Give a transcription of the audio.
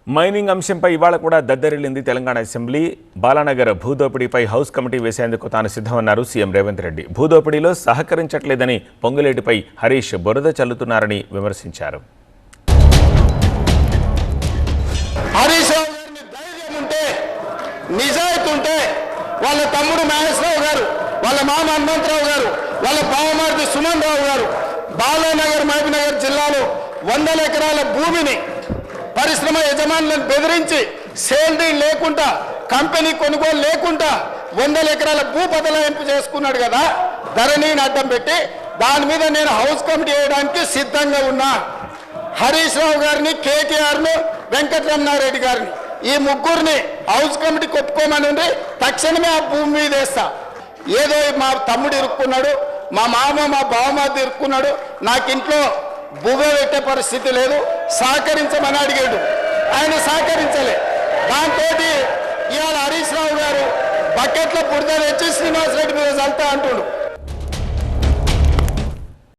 Mining అంశంపై ఇవాళ కూడా దద్దరిల్లింది తెలంగాణ అసెంబ్లీ. బాలానగర్ భూదోపిడీపై హౌస్ కమిటీ వేసేందుకు తాను సిద్ధమన్నారు సీఎం రేవంత్ రెడ్డి. భూదోపిడీలో సహకరించట్లేదని పొంగులేటిపై హరీష్ బురద చల్లుతున్నారని విమర్శించారు. హరీష్ రావు గారిని ధైర్యం ఉంటే, నిజాయితీ ఉంటే వాళ్ళ తమ్ముడు మహేశ్వరరావు గారు, వాళ్ళ మామ హనుమంతరావు గారు, వాళ్ళ బావమరిది సుమన్ రావు గారు బాలానగర్ మహబూబ్నగర్ జిల్లాలో 100 ఎకరాల భూమిని పరిశ్రమ యజమానులను బెదిరించి సేల్ డీల్ లేకుండా, కంపెనీ కొనుగోలు లేకుండా 100 ఎకరాల భూ బదలాయింపు చేసుకున్నాడు కదా. ధరణిని అడ్డం పెట్టి దాని మీద నేను హౌస్ కమిటీ వేయడానికి సిద్ధంగా ఉన్నా. హరీష్ రావు గారిని, కేటీఆర్ను, వెంకటరమణారెడ్డి గారిని, ఈ ముగ్గురిని హౌస్ కమిటీకి ఒప్పుకోమని తక్షణమే ఆ భూమి మీద వేస్తా. ఏదో మా తమ్ముడు ఇరుక్కున్నాడు, మా మామ మా బావమాది ఇరుక్కున్నాడు, నాకు ఇంట్లో బువ్వ పెట్టే పరిస్థితి లేదు, సహకరించమని అడిగాడు. ఆయన సహకరించలే. దాంతో ఇవాళ హరీష్ రావు గారు బకెట్ల బురద తెచ్చి శ్రీనివాసరెడ్డి మీద చల్తా అంటుండు.